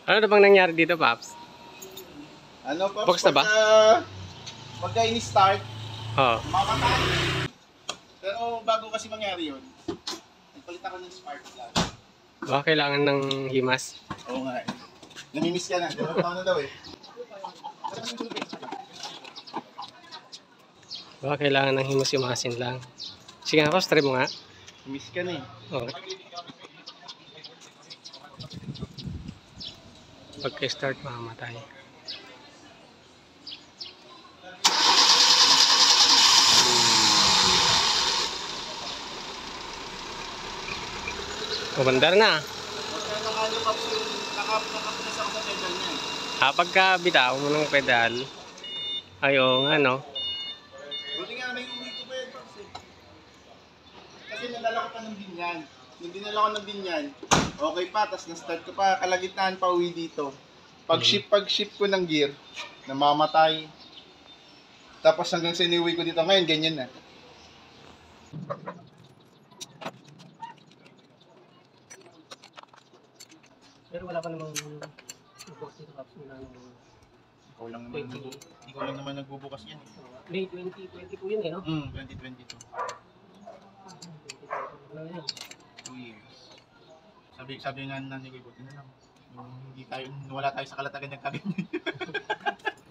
Ano na bang nangyari dito, Paps? Ano, Pops? Box na ba? Pagka ini-start, Oo. mamatay. Pero bago kasi mangyari yun, nagpalit ako ng spark plug. Baka kailangan ng himas. Oo nga eh. Namimiss ka na. Dalawang taon na daw eh. Baka kailangan ng himas-himasin lang. Sige nga, Paps, try mo nga. Namimiss ka na eh. Oo. Pagka-start, mamamatay. Umandar na. Ano, Pops, yung nakapunas ako sa pedal niya eh. Pagka bitaw mo ng pedal, ay oo nga, no? Buti nga may uwi ko pa yun, Pops eh. Kasi nadala ko pa ng binyan. Nung dinala ko ng binyan, okay pa, tapos na-start ko pa, kalagitnaan pa uwi dito. Pag-ship ko ng gear, namamatay. Tapos hanggang siniwi ko dito ngayon, ganyan na. Pero wala pa namang bukas dito, Paps. Ikaw lang naman nagbubukas yan eh. May 2020 po yun eh, no? 2022. Ano yan? 2 years. Sabi nga nanay ko, buti na lang. Wala tayo sa kalatagan ng kabin.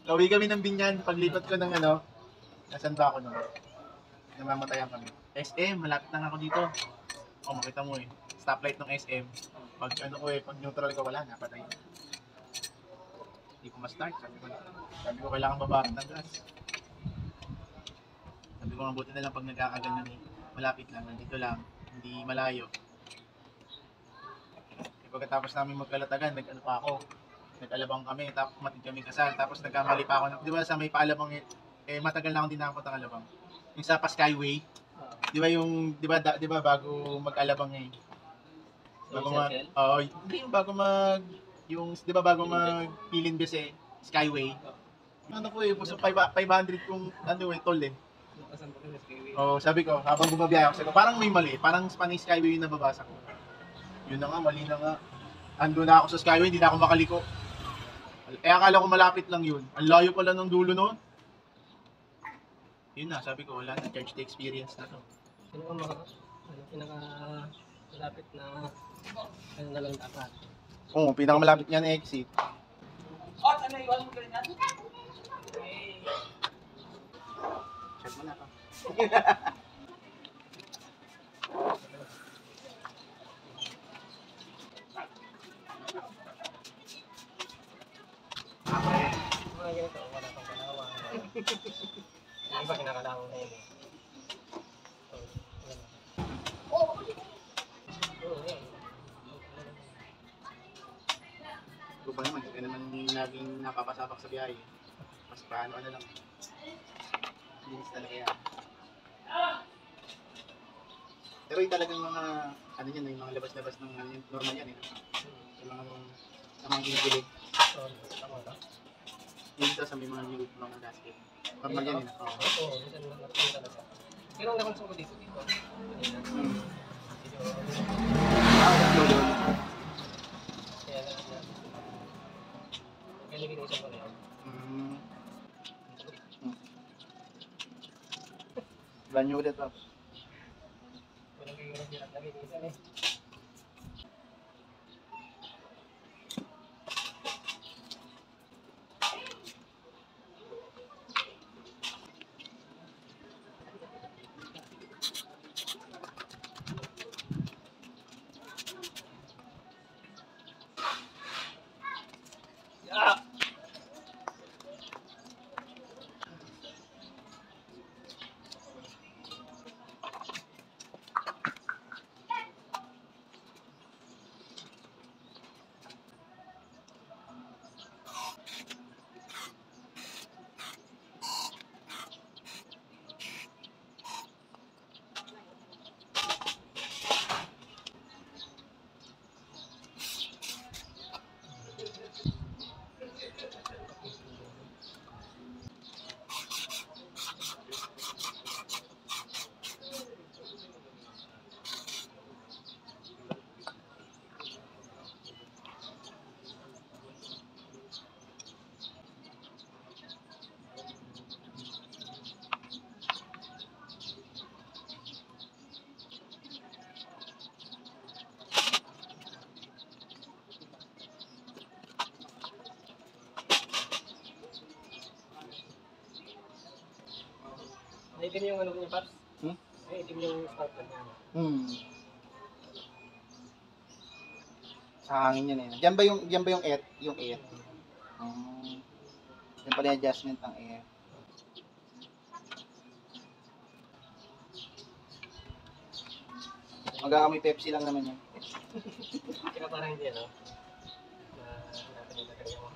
Uwi kami ng Binyan, paglipat ko ng nasan ba ako nun? Namamatayan kami. SM, malapit lang ako dito. Makita mo eh. Stoplight ng SM. Pag neutral ko, wala na, patay. Hindi ko ma-start. Sabi ko kailangan babarat ng gas. Sabi ko mabuti na lang pag nagkakaganyan eh. Malapit lang, nandito lang. Hindi malayo. Pagkatapos namin magkalatagan, pa ako. Nag-alabang kami, tapos matid kami kasal. Tapos nagkamali pa ako. Di ba sa may paalabang matagal na akong dinakot ang alabang. Yung sa Skyway. Di ba bago mag-alabang bago mag-Pilin Bes Skyway. Puso 500 kung toll eh. Sabi ko, habang bumabiyay ako, parang may mali, parang Spanish Skyway yung nababasa ko. Yun na nga, mali na nga. Ando na ako sa Skyway, hindi na ako makaliko. Akala ko malapit lang yun. Ang layo pala ng dulo noon. Yun na, sabi ko, wala na, charge the experience na to. Sino ka pinaka-malapit na na lang dapat? Oo, pinakamalapit niya na exit. Iwan mo ka rin yan? Check mo na ka. Mga ganito, wala pang kalawang. Yung iba kinakalawang na yun eh. Ito pa naman, kaya naman laging napapasabak sa biyahe. Mas paano lang. Linis talaga yan. Pero yung talagang mga, yung mga labas-labas ng normal yan eh. Yung mga gilid-gilid. Dito sa may mga gilid, mga gasket. Normal yan eh. Oo, minsan natin talaga. Pero ang nakonsumo ko dito. Kaya nabinusap ko na yun. Banyo ulit, Pops. Walang kayo lagi minsan eh. itim yung ano niya, Paps. Hmm? Ay, itim yung spark plug niya. Sa hangin yan eh. Diyan ba yung air? Yung air. Yan pala yung adjustment ng air. Mag-aamoy Pepsi lang naman yan. Kaya parang hindi, ano? Natin yung baterya mo.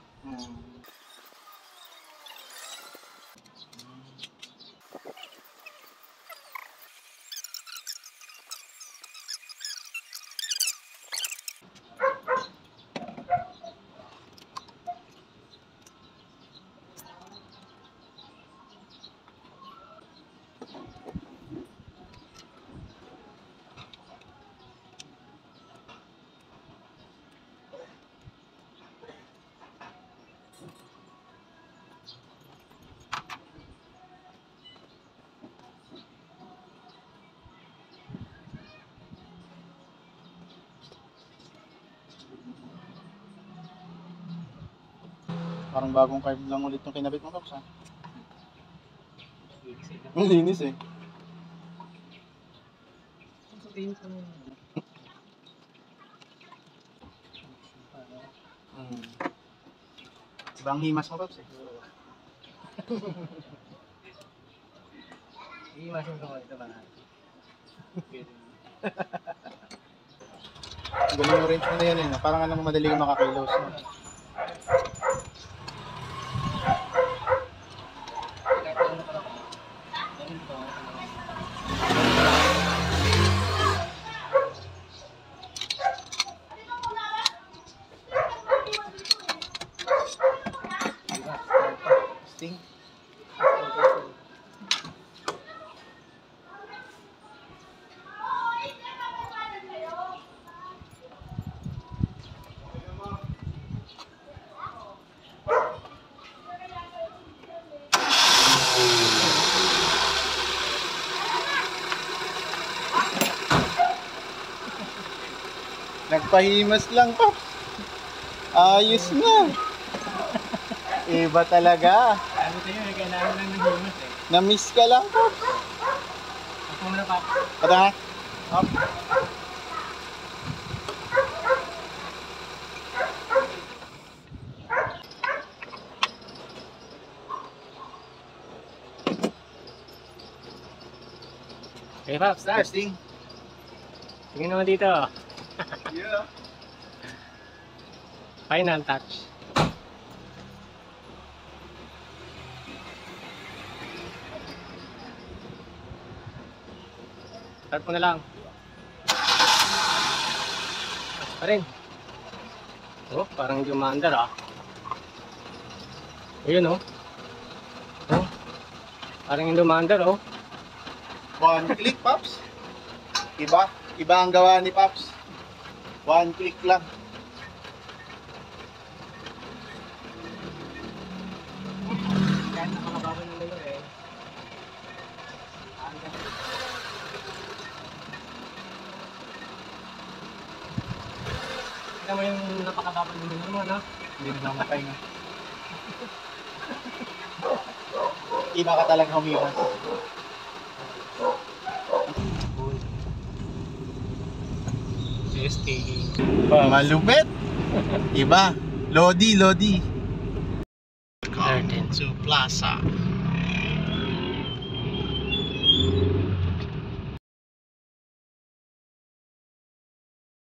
Parang bagong carb lang ulit yung kinabit mo, Pops, ha? Ang linis eh. Ibang himas mo, Pops, eh. Iimasin ko ito ba na? Galing mo rin na yan eh. Parang ano madali ka makakilos. No? Sting. Nagpahimas lang, Pops. Ayos na. Iba talaga. Ano sa'yo, kailangan lang ng himas eh. Na-miss ka lang, Pops. Ako muna, Paps. Pata nga. Hop. Okay, Paps, start. Testing. Tingin naman dito. Yeah. Final touch. Start mo na lang. Touch pa rin. Oh, parang hindi umaandar ah. Ayun oh. Oh. Parang hindi umaandar oh. One click, Pops. Iba. Iba ang gawa ni Pops. One click lang. Kahit napakababa ng lalo eh. Tignan mo yung napakababa ng lalo mo, no? Hindi na namatay na. Iba ka talaga humiwas. CST. Malupit. Iba. Lodi. Curtain. To Plaza.